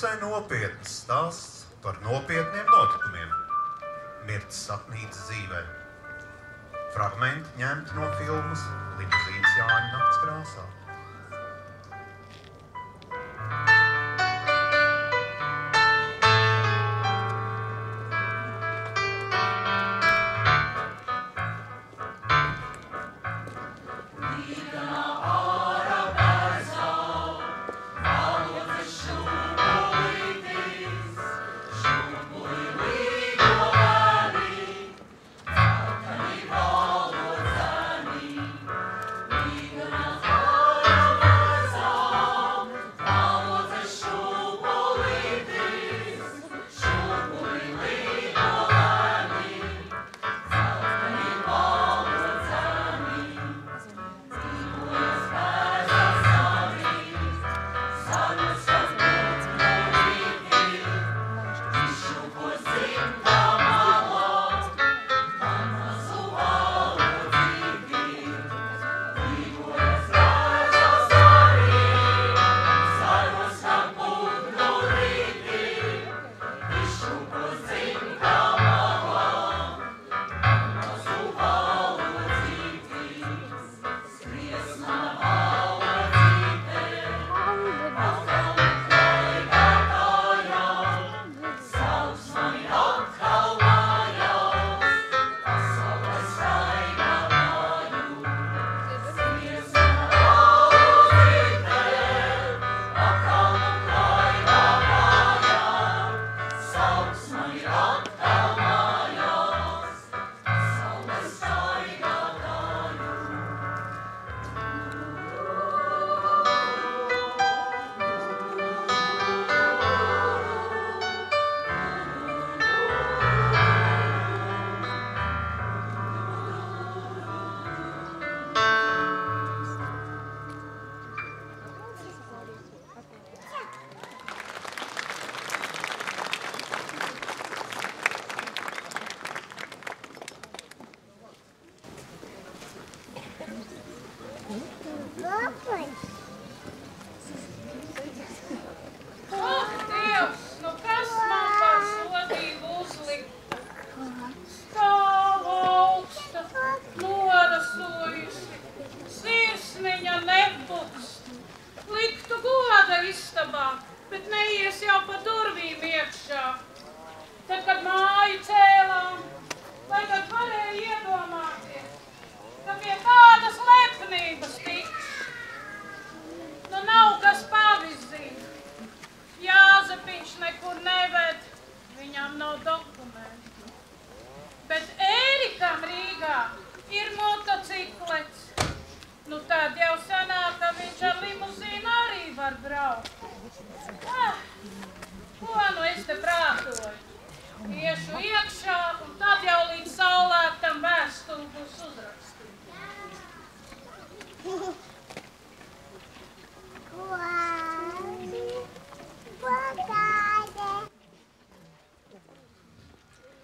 visai nopietnas stāsts par nopietniem notikumiem. Mirts sapnītas dzīvē. Fragmenti ņemti no filmas Limuzīnas Jāņa nakts krāsā.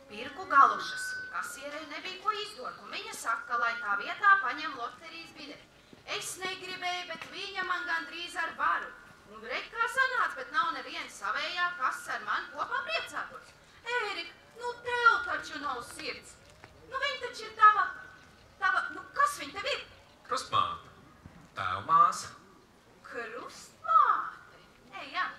Pirku galušas. Kasierei nebija ko izdot, un viņa saka, lai tā vietā paņem loterijas biļeti. Es negribēju, bet viņa man gandrīz ar varu. Un rek kā sanāca, bet nav neviena savējā, kas ar mani kopā priecātos. Ērika, nu tev taču nav sirds. Nu viņa taču ir tava, nu kas viņa tev ir? Krustmāte, tēvmāsa. Krustmāte? Ejam.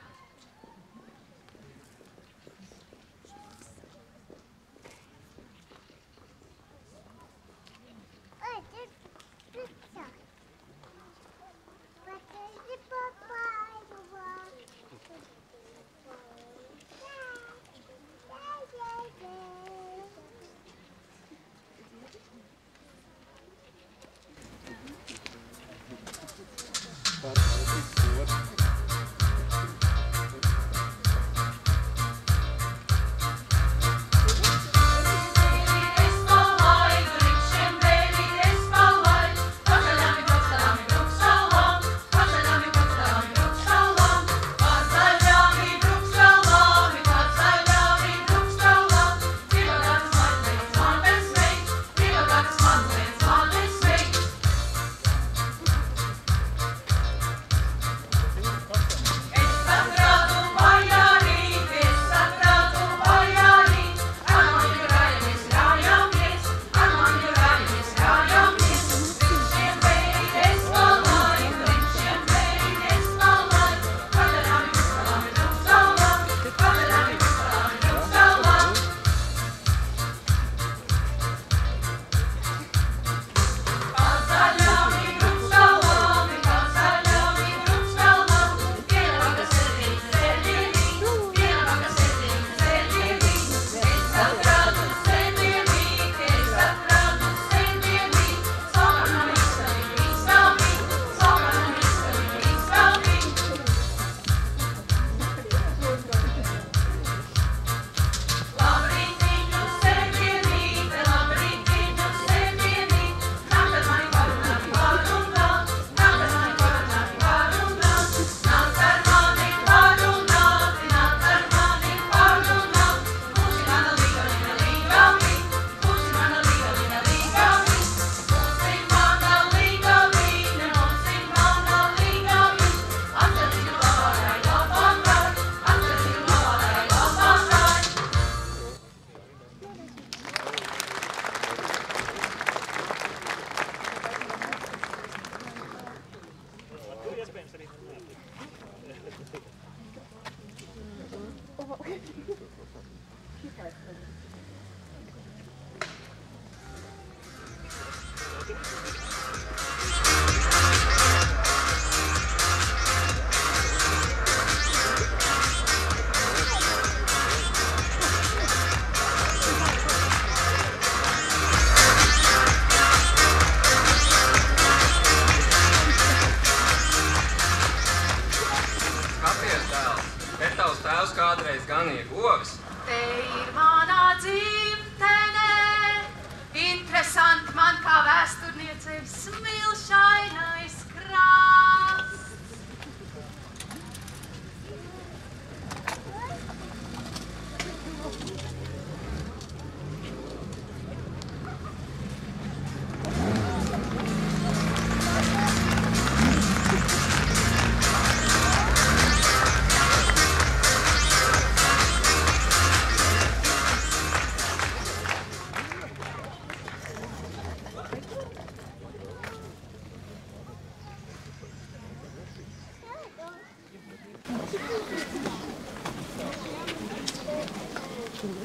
Dokumentos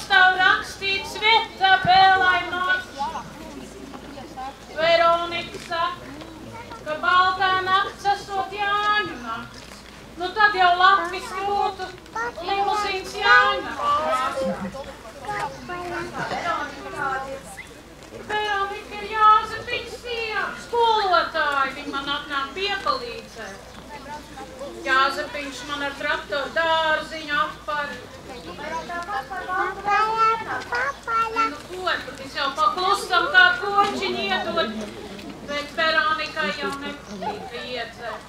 tev rakstīts vieta Bēlai nakts. Veronika saka, ka baltā nakts esot Jāņu nakts. Nu tad jau latviski būtu limuzīns Jāņu nakts. Veronika ir Jāzepiņas sieva, skolotāja, viņa man atnāk piepalīdzēt. Jāzepiņš man ar traktoru dārziņu apar. Nu, ko, es jau paklusam kā kočiņu iedod, bet Veronikai jau nepatīk iedzēt.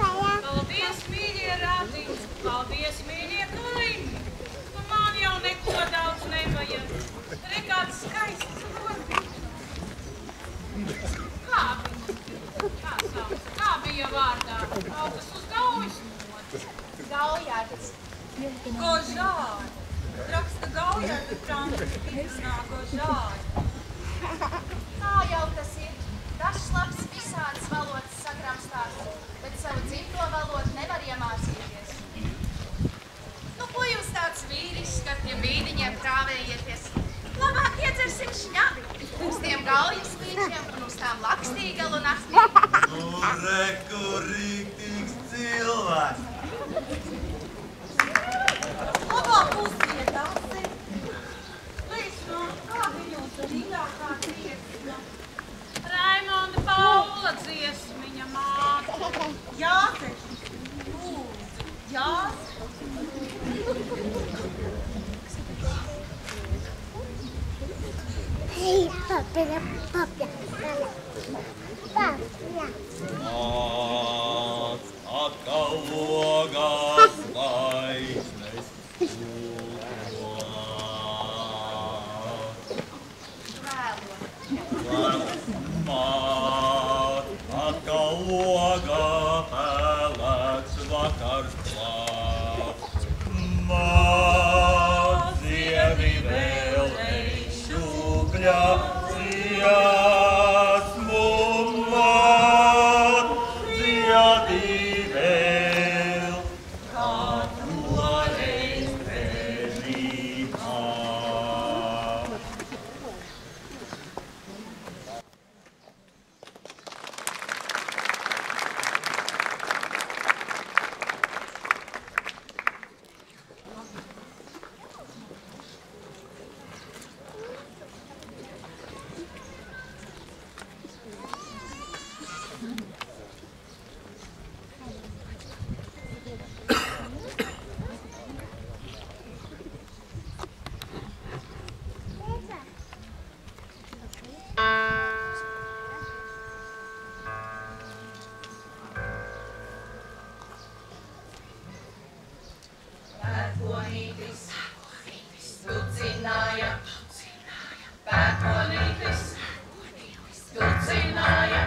Paldies, mīļie rādiņi! Paldies, mīļie kaimiņi! Nu, man jau neko daudz nevajag. Re, kāds skaists rodiņš. Kā viņš? Kā sauc? Gožāri. Raksta gaujā, ka Francis pīksnā gožāri. Tā jau tas ir. Dažs labs visādas valodas sakramstās, bet savu dzimto valodu nevar iemācīties. Nu, ko jūs tāds vīrišs, ka pie bīdiņiem krāvējieties? Labāk iedzersim šņabi uz tiem gaujas līčiem un uz tām lakstīgalu naktī. Nu, reku rīktīgs cilvēks. Labāk uzdiet asi. Līsno, kā viņu mīļākā dziesma? Raimonda Paula dziesmiņa māte. Jāzef, lūdzu, Jāzef. Papia. Nāc atkal logās zvaigznes Māt atkal logā pelēks vakars klāt. Māt zievi vēl eišūkļā dziesmu māt dziedi vēl, kā toreiz brēžībā. Pērkonītis, ducināja, pērkonītis, ducināja.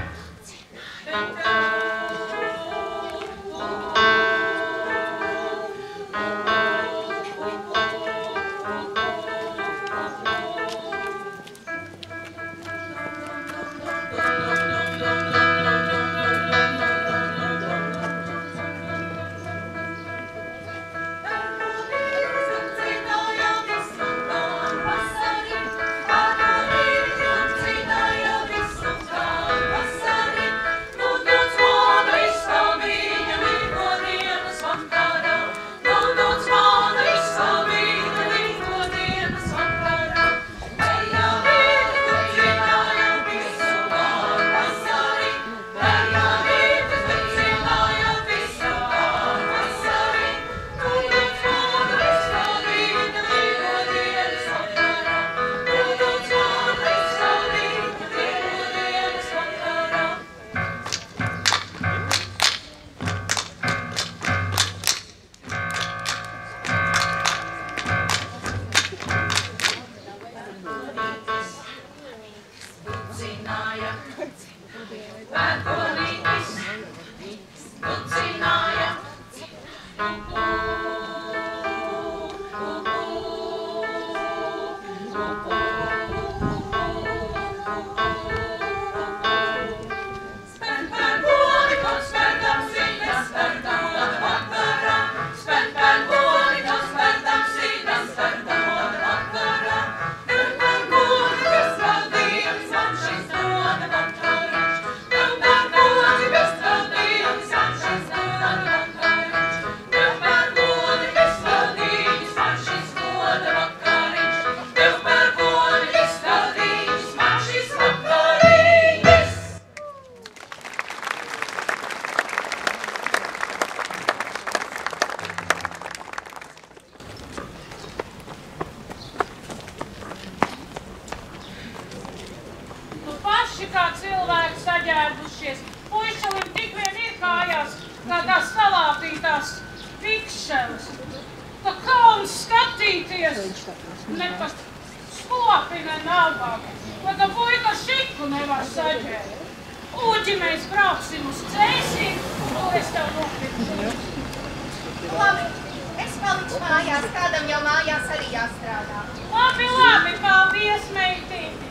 Labi, es vēl Gāliņš mājās, kādam jau mājās arī jāstrādā. Labi, labi, paldies, meitīt.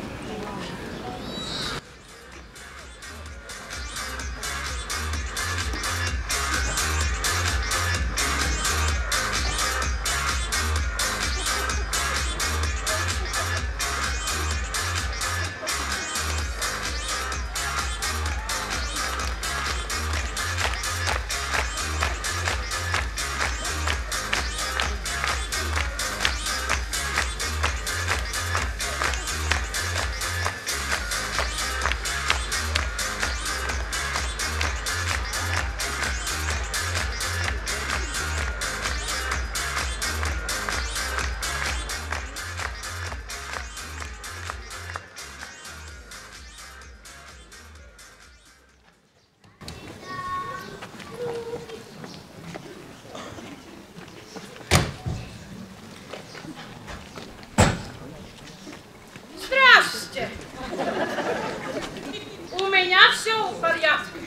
У меня все в порядке.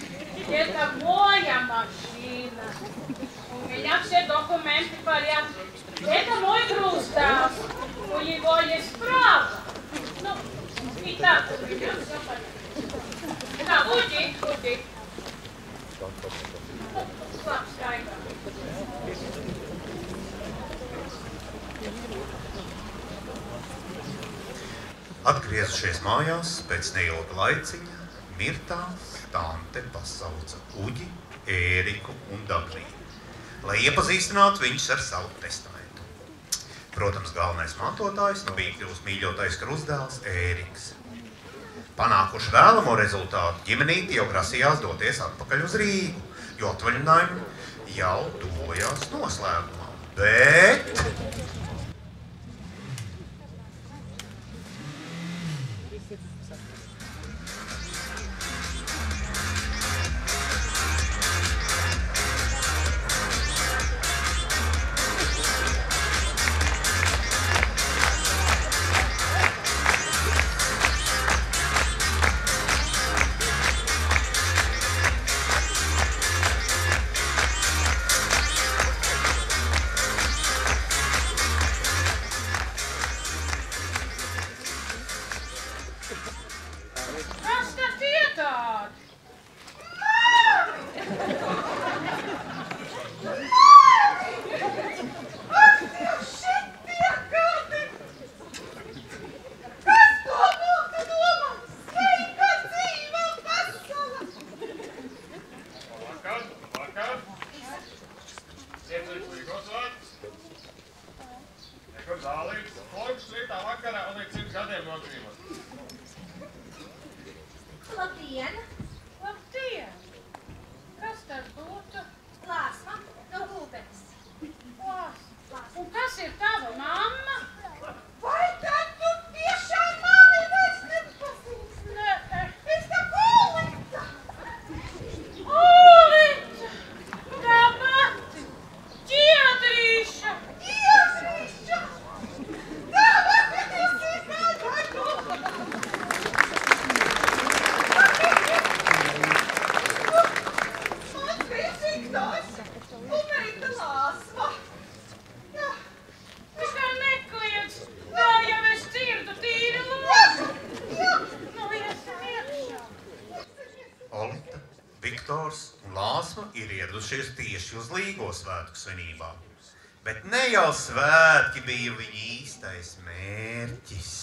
Это моя машина. У меня все документы в порядке. Это мой груз-дав. У него есть право. Ну, и так у меня все в порядке. Да, уйди, уйди. Слаб, скайка. Atgriezušies mājās pēc neilga laiciņa, Mirtā tante pasauca Uģi, Ēriku un Dagniju, lai iepazīstinātu viņus ar savu testamentu. Protams, galvenais mantojājs bija kļuvis mīļotais krustdēls Ēriks. Panākuši vēlamo rezultātu, ģimenīte jau grasījās doties atpakaļ uz Rīgu, jo atvaļinājumi jau tuvojās noslēgumā. Bet Labdien! Labdien! Kas tas būtu? Lāsma no Gulbenes. Lāsma. Un kas ir tava mamma? Vai tad tu tiešām mani vairs nepazīsti? Nē. Es tā Olita! Olita! Tā pati! Ķiedrīša! Iežīša! Tā vakatīs ir kādā Atgriezīgtājs! Umerita Lāsma! Jā! Tikai nekliedz! Vēl jau es dzirdu tīri lozi! Jā! Nu, iesim iekšā! Olita, Viktors un Lāsma ir ieradušies tieši uz Līgo svētku svinībām. Bet ne jau svētki bija viņa īstais mērķis.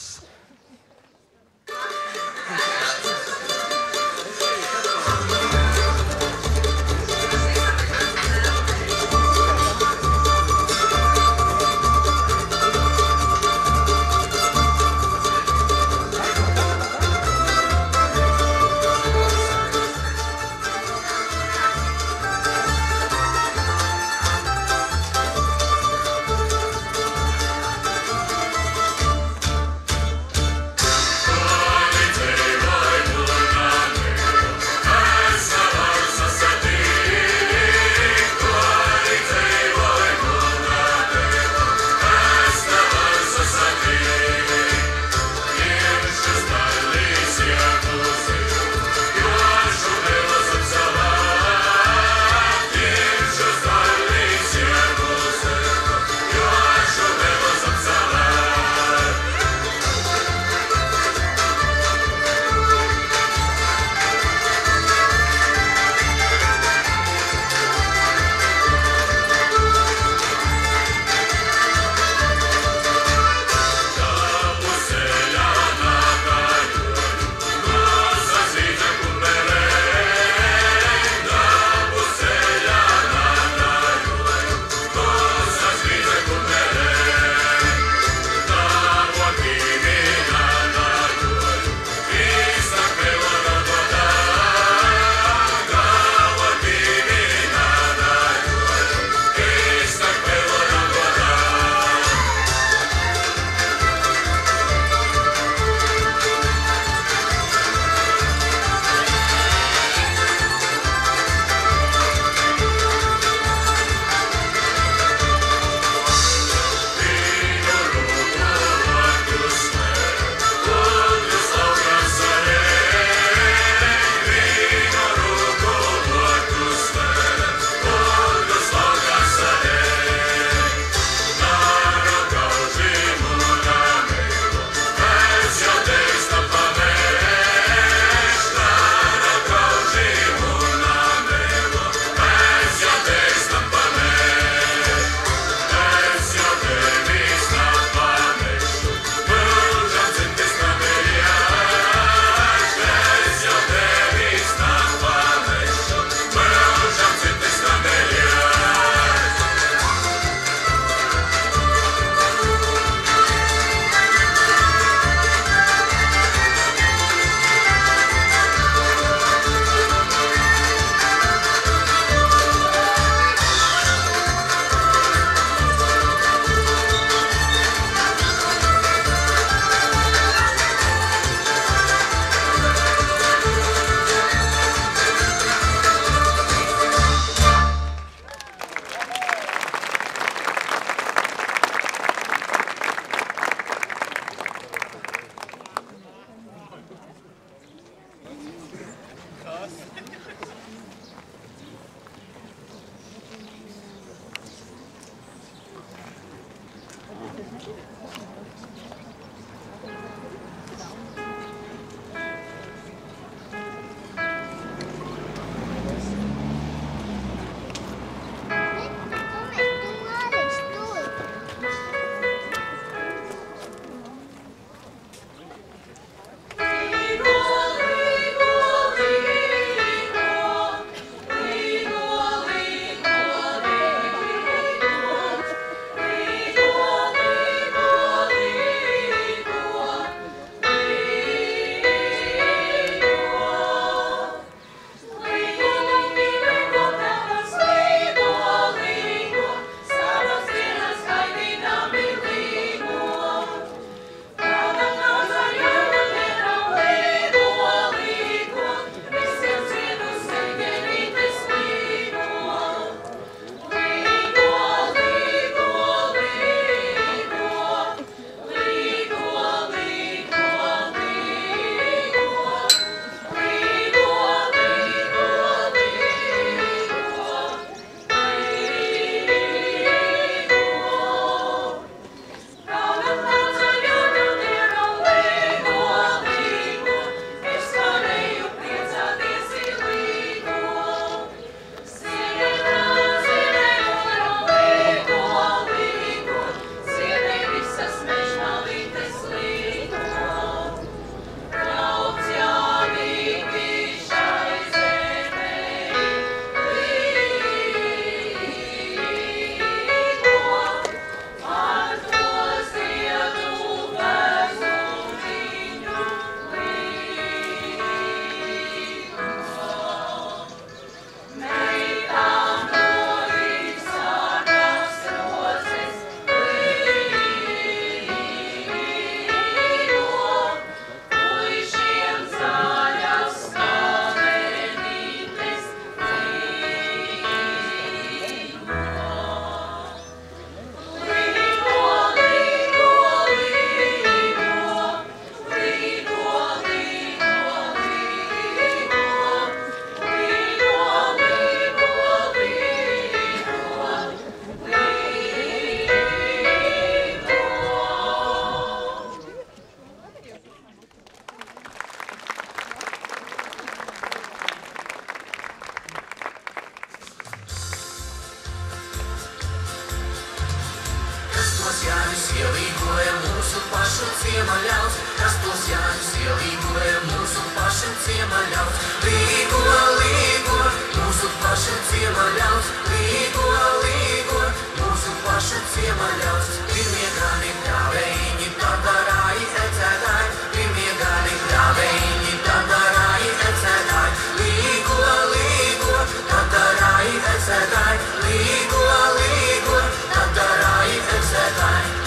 ielīgoja mūsu pašu ciema ļauts, kas tos Jāņus ielīgoja mūsu pašu ciema ļauts. Līgo, līgo, mūsu pašu ciema ļauts, līgo, līgo, mūsu pašu ciema ļauts. Pirmie gani grāvējiņi, tad arāji ecētāji, pirmie gani grāvējiņi, tad arāji ecētāji. Līgo, līgo, tad arāji ecētāji, līgo, līgo, tad arāji ecētāji.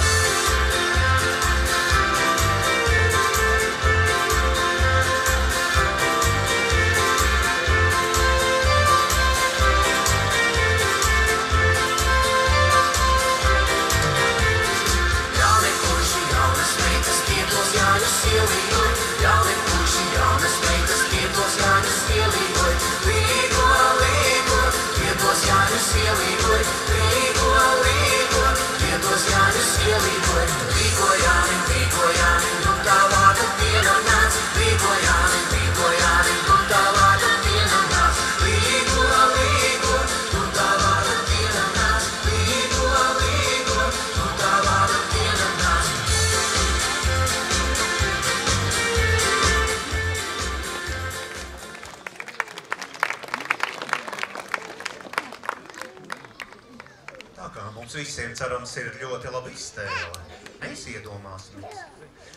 Visiem, cerams, ir ļoti laba iztēle. Mēs iedomāsimies,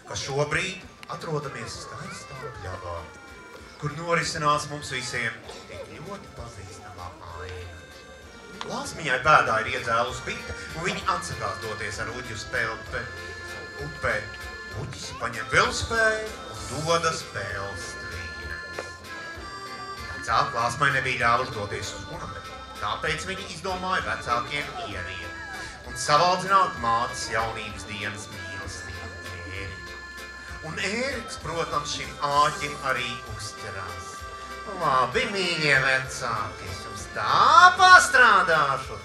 ka šobrīd atrodamies skaistā pļavā, kur norisinās mums visiem tik ļoti pazīstamā aina. Lāsmiņai bēdā ir iedzēlus bite, un viņi atsakās doties ar uģi uz pelpe upē. Uģis paņem vilspēju un dodas pelst vīnes. Vecāki Lāsmai nebija ļāvuši doties uz Gunametu, tāpēc viņi izdomāja vecākiem ieriet un savaldzināt mātes jaunības dienas mīlestību Ēriku. Un Ēriks, protams, šim āķim arī uzķerās. Labi, mīļie vecāki, es jums tā pastrādāšu.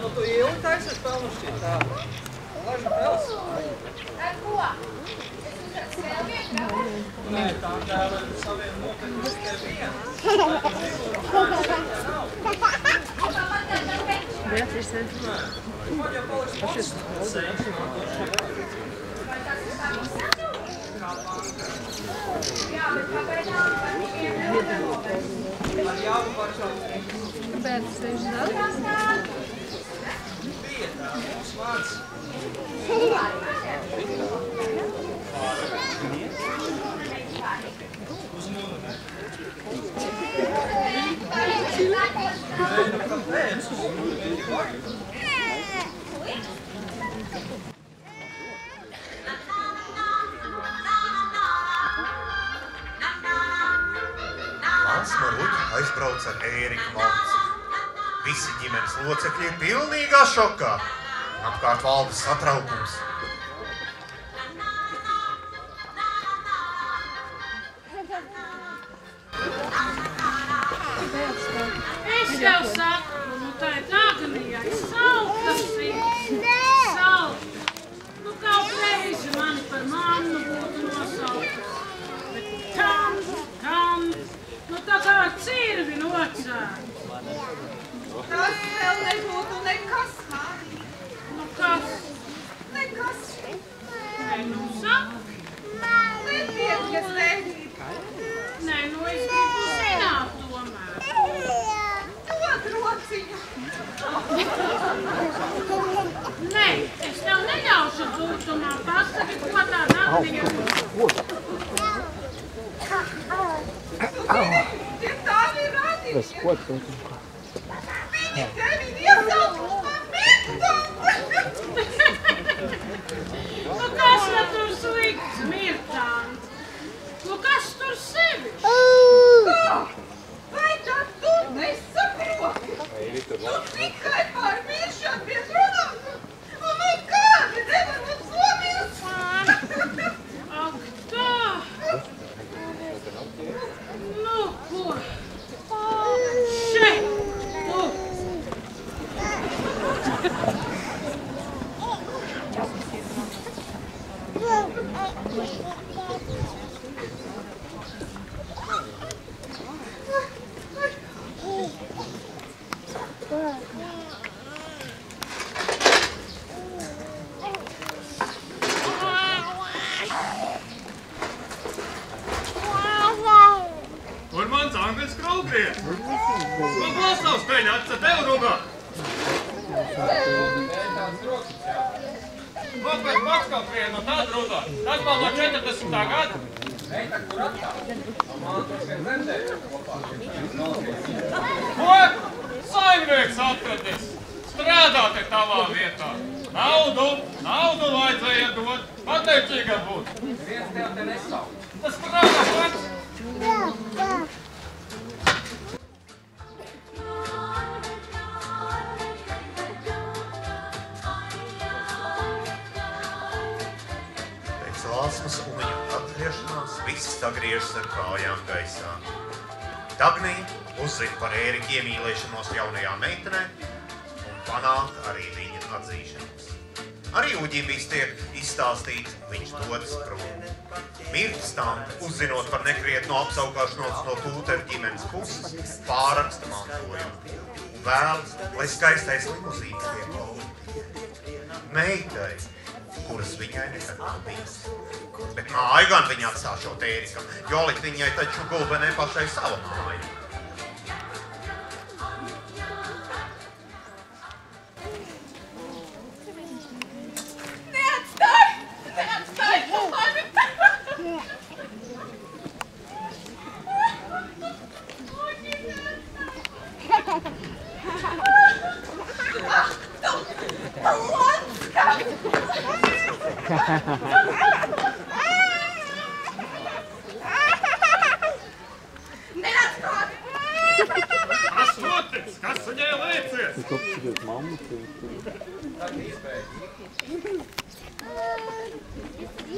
Nu tu ieli taisies pelnušķīt tā. Laži pels. Ar ko? Es uzrādu vēl vienu gravu? Nē, tā dēva ar saviem nopietnus te vienu. Beatriz, Nē. Man jau paliks pats. Sēņš. vai tas ir tā visam? Jā, bet pagaidām par viņiem nevaram. Ar jāvu pašā. Kāpēc viņš dara? Bija tā, mums vārds. Nē, nu kāpēc? Mans Maruģi aizbrauc ar Ēriku Monci. Visi ģimenes locekļi ir pilnīgā šokā. Apkārt valda satraukums. Es tev saku, nu tā ir Dagnijai, saltas ir, salt. Nu kaut reizi mani par mammu būtu nosaukas. Bet tam, nu tā kā ar cirvi nocērt. Tas vēl nebūtu nekas, Mārija. Nu kas? Nekas. Nē, nu saka. Netiek, kas negrib. Nē, nu es gribu zināt tomēr. Dod rociņu. Nē, es tev neļaušu dūtumā. Pasaki, ko tā Dagnija. Tu zini, ja tavi radiņi. Viņi tevi iesaukuši par mirtu. Nu kas man tur slikts, Mirtāns? Nu kas tur sevišķi? Vai tad tu nesaproti? Tu tikai par miršanu pie runām. Un nekādi nevar mums nomirst. Ak tā! Nu ko? Šeit! Tu! Kur mans angļu skrūpries? Man klausās peļņa atca tev rugā. Kāpēc pats kaut vienu no tādu runā? Tas vēl no 40. gada. Ko? Saimnieks atradis. Strādāt ir tavā vietā. Naudu vajadzēja dot. Pateicīgam būt. Viens tev te nesauc. Tas strādā pats. Pēc Lāsmas un viņa atgriešanās viss sagriežas ar kājām gaisā. Dagnija uzzina par Ērika iemīlēšanos jaunajā meitenē un panāk arī viņa atzīšanos. Arī Uģim viss tiek izstāstīts, viņš dodas prom. Mirtas tante, uzzinot par nekrietnu apsaukāšanos no Tūteru ģimenes puses, pārraksta mantojumu un vēlas, lai skaistais limuzīns tiek laupīts. Meitai, kuras viņai nekad nav bijis. Bet māju gan viņa atstāšot Ērikam, jo likt viņai taču gulbenē pašai savu māju. Kas notiks? Kas viņai liecies?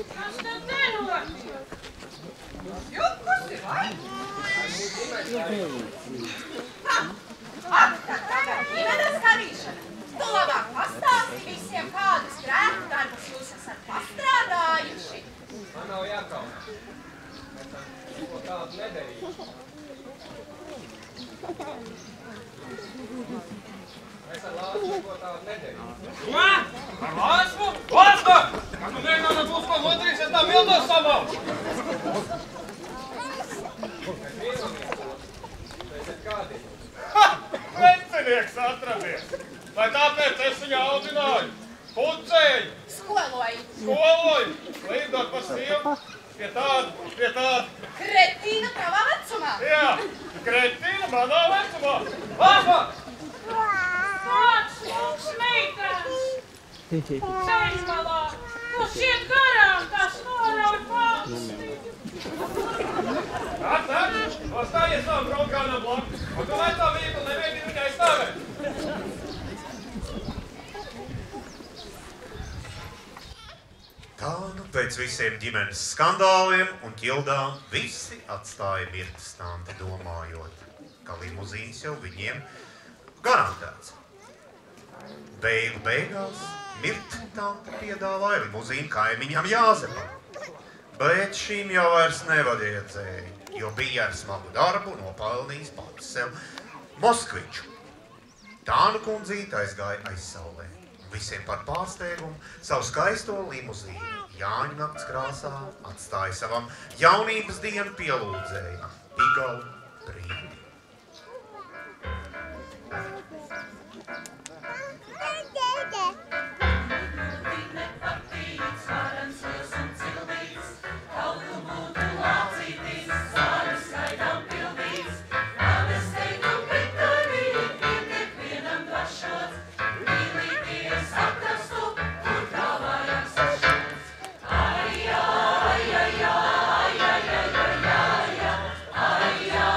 Kas tad nenotiek? Jukusi, vai? Tagad ģimenes karīšana. Tu labāk pastāsti visiem, kādas grēku darbus jūs esat pastrādājuši. Man nav jākauna. Mēs ko tādu nedarījuši. Mēs ar Lāsmu ko tādu nedarījuši. Ko? Ar Lāsmu? Lāsma! Kā tu mēģināt ar būs ko otrīgs, es tā mildos savalšu? Mēs vienomies. Mēs esat kādi. Ha! Vecinieks atradies! Vai tāpēc es viņu audzināju? Pucēju! Skoloju. Skoloju! Līdot par sievu! Pie tāda! Kretīna tavā vecumā. Jā! Kretīna manā vecumā! Lāsma! Kāds mums meitās? Ceļmalā. Mums iet garām, tas norauj valsti. Nāc! Nostājies nav braukānam blakus! Un tu lai tā vīkli nevieni viņai stāvēt! Tā nu pēc visiem ģimenes skandāliem un ķildām visi atstāja Mirtas tanti domājot, ka limuzīns jau viņiem garantēts. Beigu beigās Mirta tante piedāvāja limuzīnu kaimiņam Jāzepam, bet šīm jau vairs nevajadzēja, jo bija ar smagu darbu nopelnījis pats sev Moskviču. Tānu kundzīte aizgāja aizsaulē. Visiem par pārsteigumu savu skaisto limuzīnu Jāņu nakts krāsā atstāja savam jaunības dienu pielūdzējam Pigalu Brīdi. Ai, ai, ai, ai, ai, ai, ai, ai, ai, ai,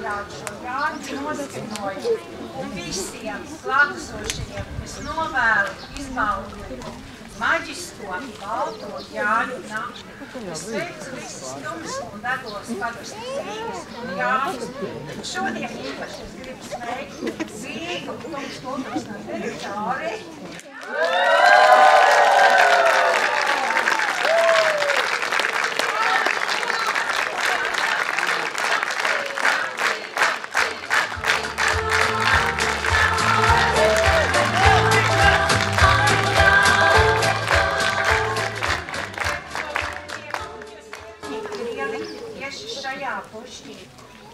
nogādāt šo Jāņu noskaņojumu un visiem klātesošajiem es novēlu izbaudīt maģisko balto Jāņu nakti. Es sveicu visus Tumas un Degos pagastu Zīgas un Jāņus. Šodien īpaši es gribu sveikt Zīgu Tumas kultūras no direktori.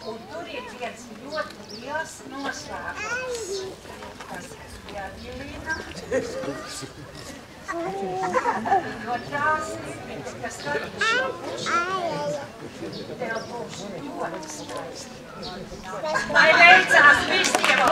Un tur ir viens ļoti liels noslēpums, kas jāģilina no tās ir, kas tad šo pušķi tev būs ļoti skaisti. Lai veicās visiem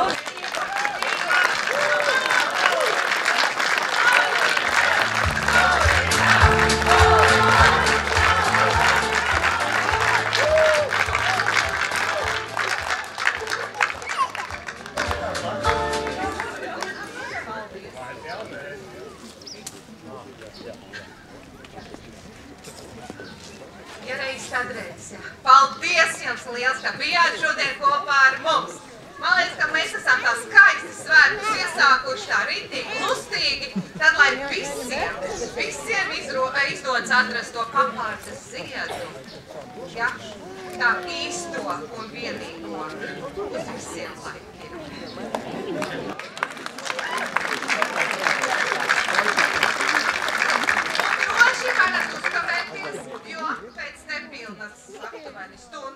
Paldies jums liels, ka bijāt šodien kopā ar mums. Man liekas, ka mēs esam tā skaisti svētkus iesākuši tā ritīgi, lustīgi, tad lai visiem izdodas atrast to kapārdas ziedu. Ja? Tā īsto un vienīgo uz visiem laikiem. Droši varat uzkavēties, jo pēc nepilnas aptuveni stundas